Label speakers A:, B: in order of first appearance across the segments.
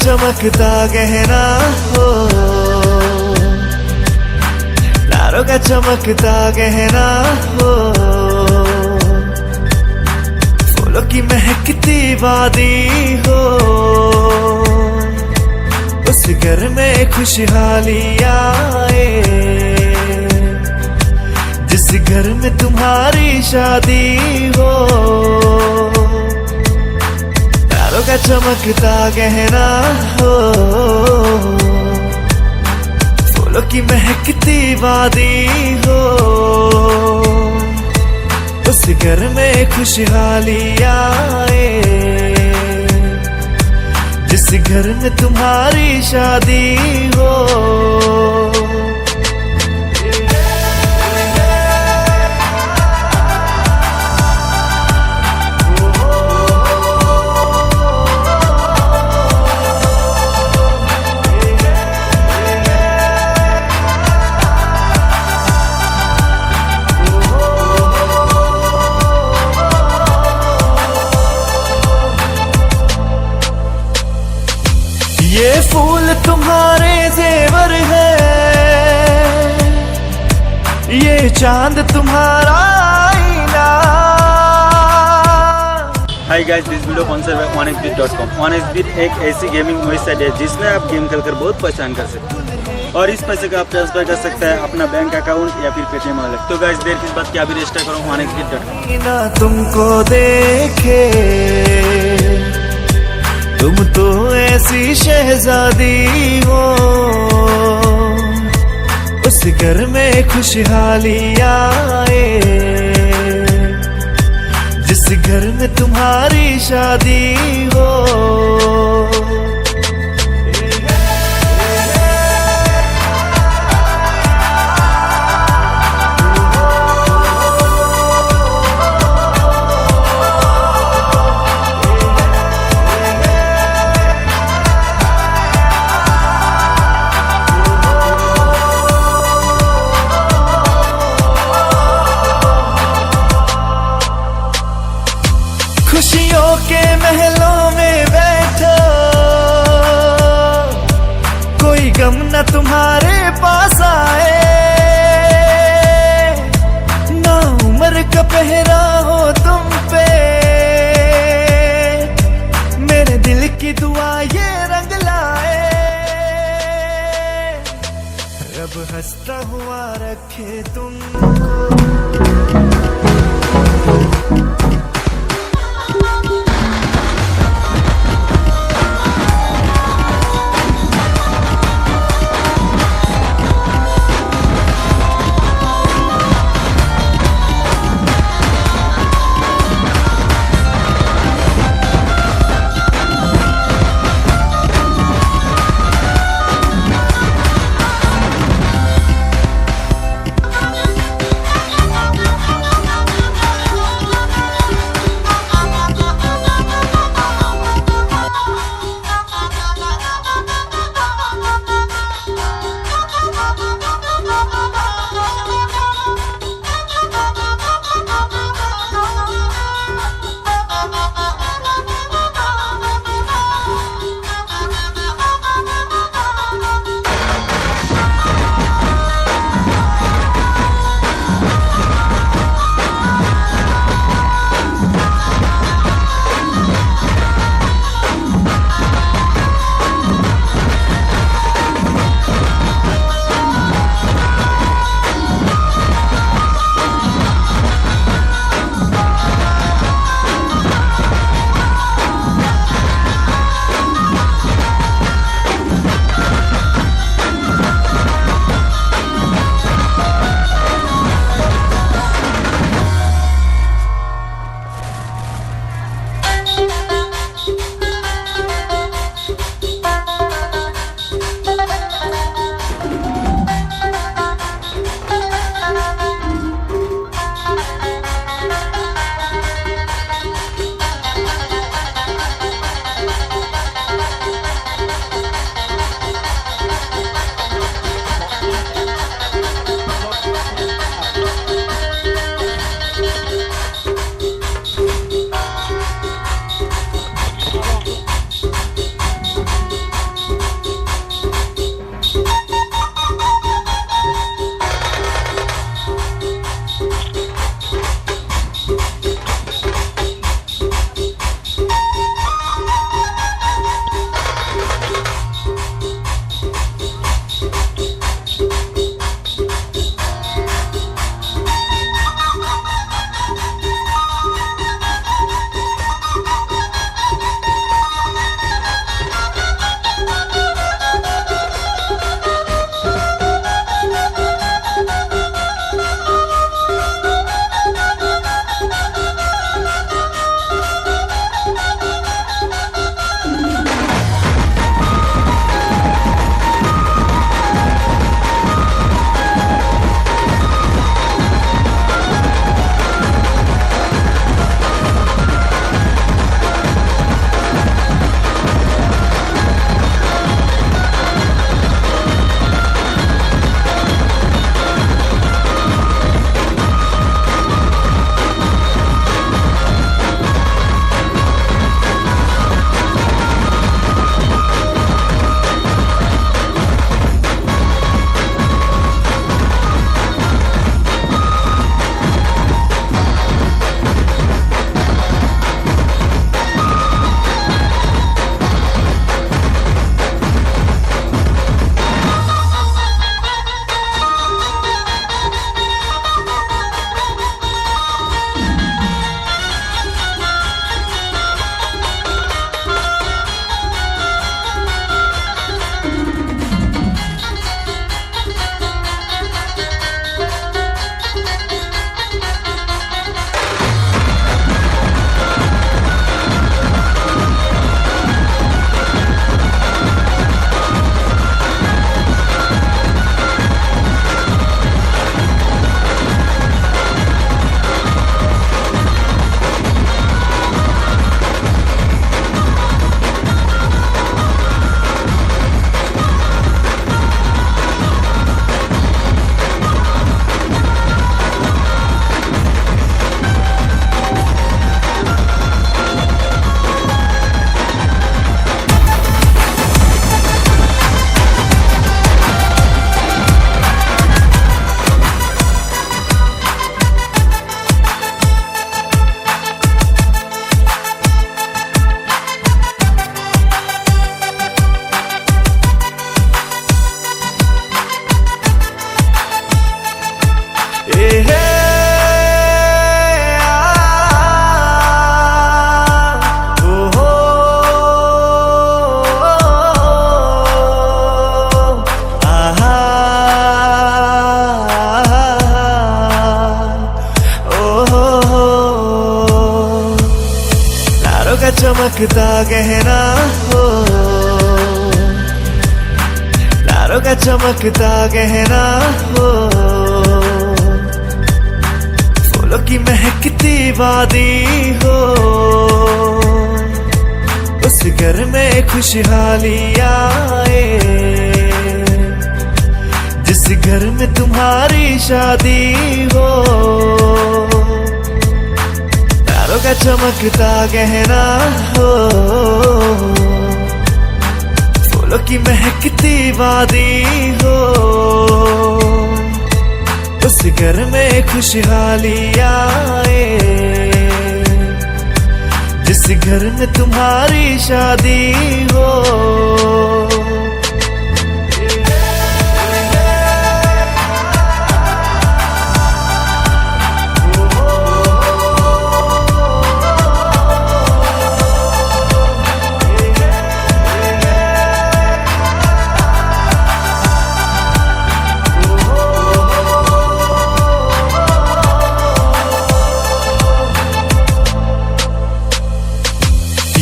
A: चमकता गहना हो, तारों का चमकता गहना हो, फूलों की महकती वादी हो, उस घर में खुशहाली आए, जिस घर में तुम्हारी शादी हो। तारों का चमकता गहना हो, फूलों की महकती वादी हो, उस घर में खुशहाली आए, जिस घर में तुम्हारी शादी हो। ये फूल तुम्हारे जेवर है, ये चांद तुम्हारा आईना।
B: Hi guys, this video sponsor by onexbit.com। onexbit एक ऐसी गेमिंग वेबसाइट है जिसमें आप गेम खेलकर बहुत परेशान कर सकते हैं और इस पैसे का आप ट्रांसफर कर सकते हैं अपना बैंक अकाउंट या फिर पेटीएम वॉलेट। तो गाइस देर किस बात की, अभी रजिस्टर करो onexbit.com।
A: ना तुमको देखे तुम तो ऐसी शहजादी हो, उस घर में खुशहाली आए, जिस घर में तुम्हारी शादी हो। खुशियों के महलों में बैठो, कोई गम न तुम्हारे पास आए, ना उम्र का पहरा हो तुम पे, मेरे दिल की दुआ ये रंग लाए, रब हंसता हुआ रखे तुमको। चमकता गहना हो, तारों का चमकता गहना हो, फूलों की महकती वादी हो, उस घर में खुशहाली आए, जिस घर में तुम्हारी शादी हो। तारों का चमकता गहना हो, फूलों की महकती वादी हो, उस घर में खुशहाली आए, जिस घर में तुम्हारी शादी हो।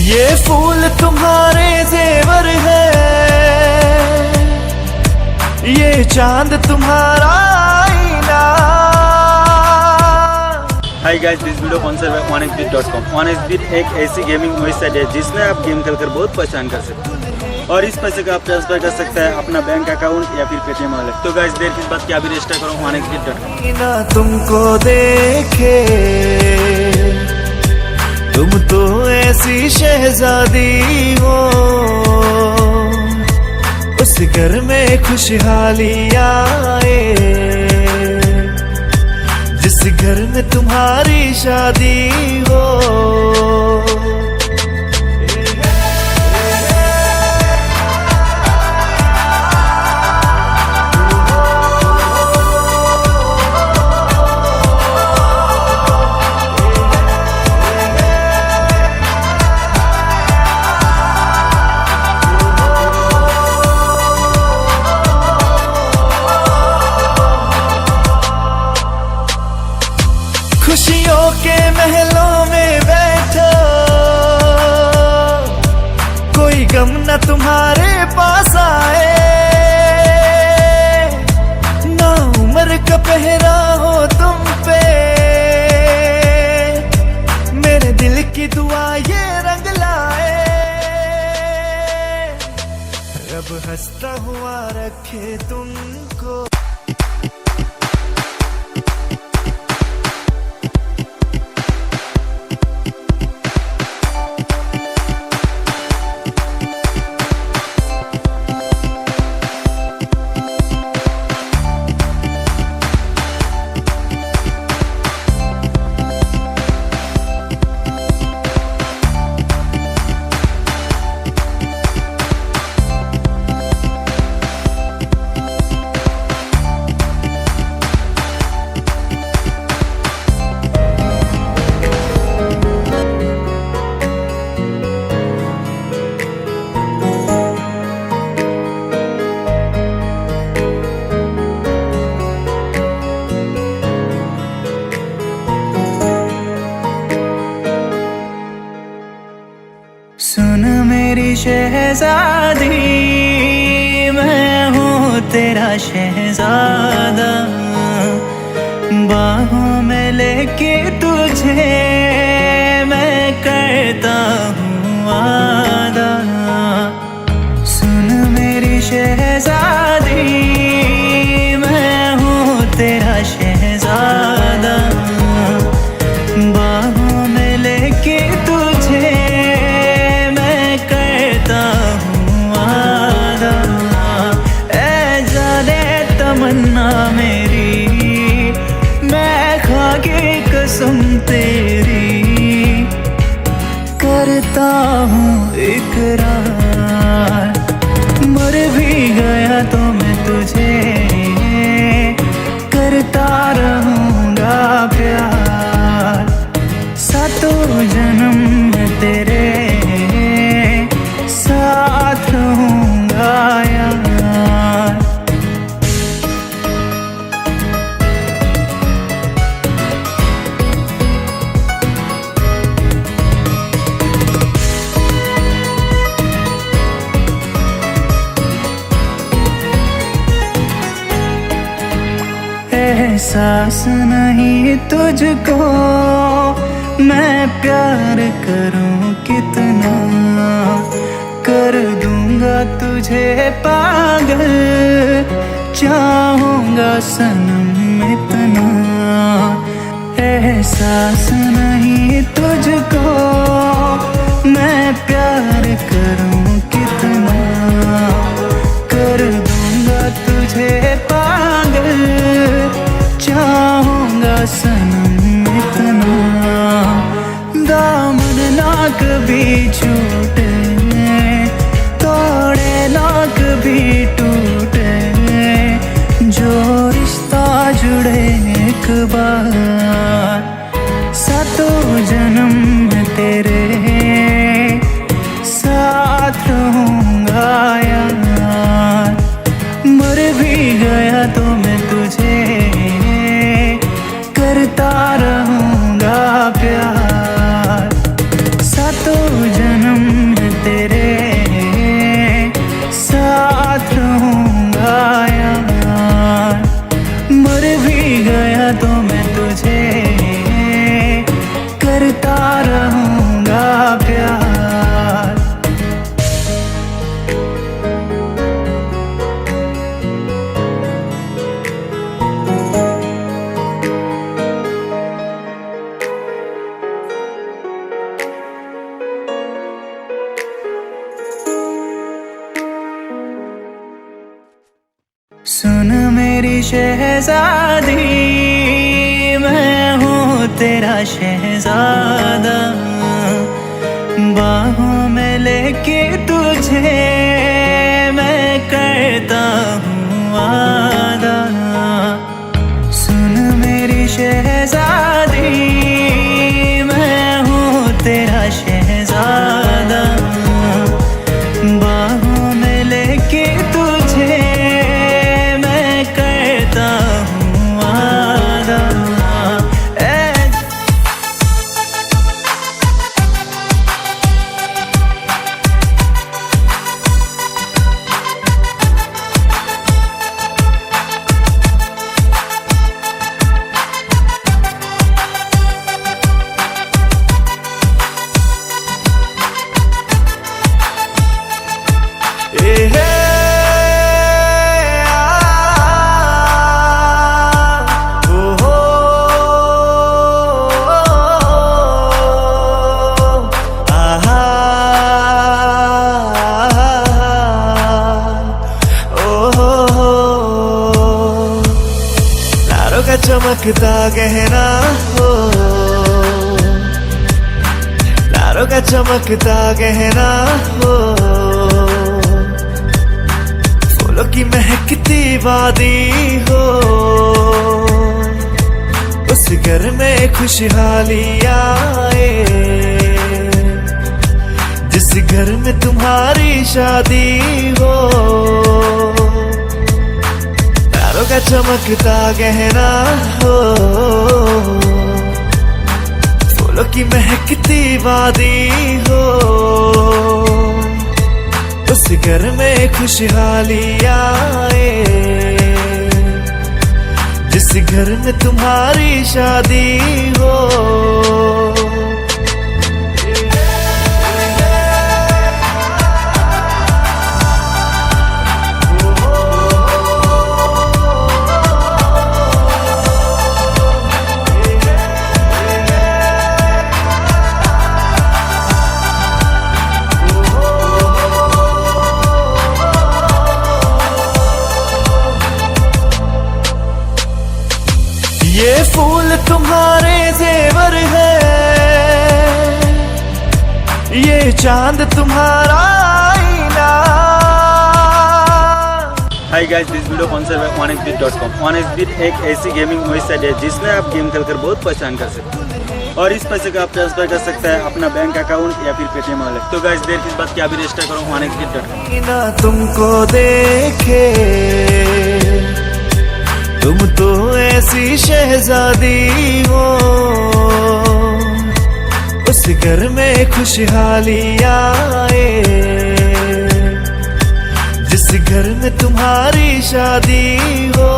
A: ये फूल तुम्हारे जेवर है, ये चांद तुम्हारा आईना।
B: Hi guys, this video sponsored by onexbit.com। onexbit एक ऐसी गेमिंग वेबसाइट है जिसमें आप गेम खेलकर बहुत पहचान कर सकते हैं और इस पैसे का आप ट्रांसफर कर सकते हैं अपना बैंक अकाउंट या फिर पेटीएम वॉलेट। तो गाइस देर किस बात की, अभी रजिस्टर करो onexbit.com।
A: ना तुमको देखे तुम तो ऐसी शहजादी हो, उस घर में खुशहाली आए, जिस घर में तुम्हारी शादी हो। खुशियों के महलों में बैठो, कोई गम न तुम्हारे पास आए, ना उम्र का पहरा हो तुम पे, मेरे दिल की दुआ ये रंग लाए, रब हंसता हुआ रखे तुमको।
C: सुन मेरी शहजादी, मैं हूँ तेरा शहजादा, बाहों में लेके तुझे मैं करता हूँ वादा। सुन मेरी शहजादी, मैं हूँ तेरा शहजादा, बाहों में लेके तुझे तमन्ना मेरी, मैं खाके कसम तेरी करता हूँ इकरार, मर भी गया तो मैं तुझे करता रहूँगा प्यार, सातों जन्म में तेरे साथ रहूँगा यार। एहसास नहीं तुझको मैं प्यार करूं कितना, कर दूंगा तुझे पागल, चाहूंगा सनम इतना। एहसास नहीं तुझको मैं प्यार करूं कितना, कर दूंगा तुझे पागल, चाहूंगा सनम इतना। दामन ना कभी छूटे, तोड़े ना कभी टूटे, जो रिश्ता जुड़े एक बार, सातों जन्म में तेरे साथ रहूंगा यार। मर भी गया तो मैं तुझे करता रहूंगा प्यार, सातों जन्म में तेरे साथ रहूंगा यार। मर भी गया तो मैं तुझे करता रहूंगा प्यार। सुन मेरी शहजादी, मैं हूँ तेरा शहजादा, बाहों में लेके तुझे मैं करता हूँ वादा। सुन मेरी शहजादी, मैं हूँ तेरा शहजादा, बाहों में लेके तुझे करता हूँ वादा।
A: का चमकता गहना हो, तारों का चमकता गहना हो, फूलों की महकती वादी हो, उस घर में खुशहाली आए, जिस घर में तुम्हारी शादी हो। तारों का चमकता गहना हो, फूलों की महकती वादी हो, उस घर में खुशहाली आए, जिस घर में तुम्हारी शादी हो। ये फूल तुम्हारे जेवर है, ये चांद तुम्हारा आईना।
B: Hi guys, this video sponsored by onexbet.com। onexbet एक ऐसी गेमिंग वेबसाइट है जिसमें आप गेम खेलकर बहुत पहचान कर सकते हैं, और इस पैसे का आप ट्रांसफर कर सकते हैं अपना बैंक अकाउंट या फिर पेटीएम वॉलेट। तो गाइस, देर किस बात की, अभी रजिस्टर करो onexbet.com।
A: ना तुमको देखे, तुम तो ऐसी शहजादी हो, उस घर में खुशहाली आए, जिस घर में तुम्हारी शादी हो।